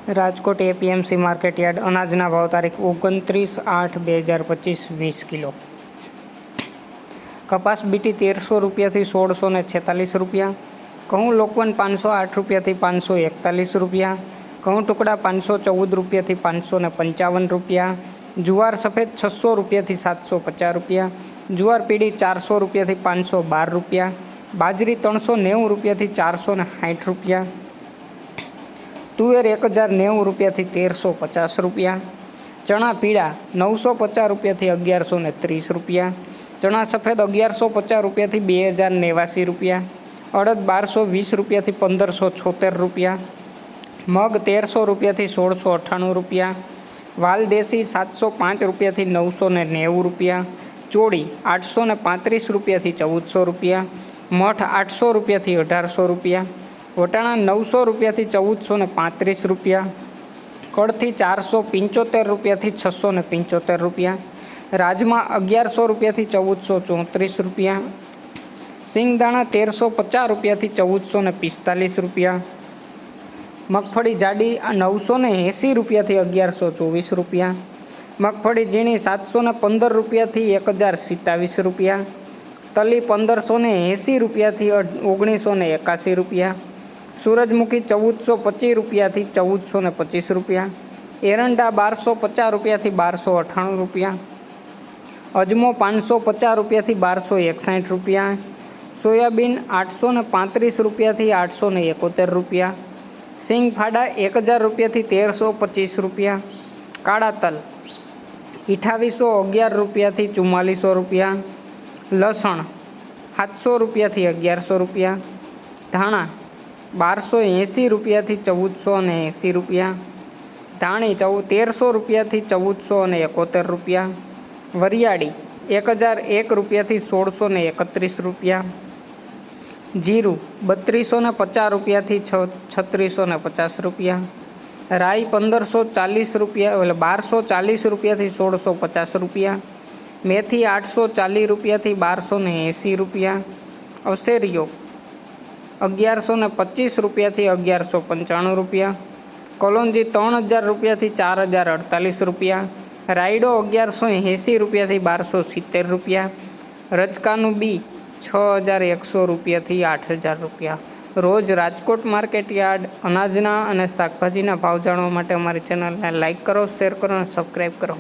Rajkot APMC market yard અનાજના ભાવ તારીખ 29/8/2025 20 કિલો. કપાસ બીટી 1300 રૂપિયાથી 1646 રૂપિયા. ઘઉં લોકવન 508 રૂપિયાથી 541 રૂપિયા. ઘઉં ટુકડા 514 રૂપિયાથી 555 રૂપિયા. જુવાર સફેદ 600 રૂપિયાથી 750 રૂપિયા. જુવાર પીળી 400 રૂપિયાથી 512 રૂપિયા. બાજરી 390 રૂપિયાથી 460 રૂપિયા. તુવેર 1090 રૂપિયાથી 1350 રૂપિયા. ચણા પીળા 950 રૂપિયાથી 1130 રૂપિયા. ચણા સફેદ 1150 રૂપિયાથી 2089 રૂપિયા. અડદ 1220 રૂપિયાથી 1576 રૂપિયા. મગ 1300 રૂપિયાથી 1698 રૂપિયા. વાલ દેશી 705 રૂપિયાથી 990 રૂપિયા. ચોળી 835 રૂપિયાથી 1400 રૂપિયા. મઠ 800 રૂપિયાથી 1800 રૂપિયા. વટાણા 900 રૂપિયાથી 1435 રૂપિયા. કળથી 475 રૂપિયાથી 675 રૂપિયા. રાજમા 1100 રૂપિયાથી 1434 રૂપિયા. સિંગદાણા 1350 રૂપિયાથી 1445 રૂપિયા. મગફળી જાડી 980 રૂપિયાથી 1124 રૂપિયા. મગફળી ઝીણી 715 રૂપિયાથી 1027 રૂપિયા. તલી 1580 રૂપિયાથી 1981 રૂપિયા. સૂરજમુખી 1425 રૂપિયાથી 1425 રૂપિયા. એરંડા 1250 રૂપિયાથી 1298 રૂપિયા. અજમો 550 રૂપિયાથી 1261 રૂપિયા. સોયાબીન 835 રૂપિયાથી 871 રૂપિયા. સિંગફાડા 1000 રૂપિયાથી 1325 રૂપિયા. કાળા તલ 2811 રૂપિયાથી 4400 રૂપિયા. લસણ 700 રૂપિયાથી 1100 રૂપિયા. ધાણા 1280 રૂપિયાથી 1480 રૂપિયા. ધાણી 1300 રૂપિયાથી 1471 રૂપિયા. વરિયાળી 1001 રૂપિયાથી 1631 રૂપિયા. જીરું 3250 રૂપિયાથી 3650 રૂપિયા. રાઈ 1540 રૂપિયા 1240 રૂપિયાથી 1650 રૂપિયા. મેથી 840 રૂપિયાથી 1280 રૂપિયા. અવસેરીઓ 1125 રૂપિયાથી 1195 રૂપિયા. કલોંજી 3000 રૂપિયાથી 4048 રૂપિયા. રાયડો 1180 રૂપિયાથી 1270 રૂપિયા. રચકાનું બી 6100 રૂપિયાથી 8000 રૂપિયા. રોજ રાજકોટ માર્કેટયાર્ડ અનાજના અને શાકભાજીના ભાવ જાણવા માટે અમારી ચેનલને લાઇક કરો, શેર કરો અને સબસ્ક્રાઈબ કરો.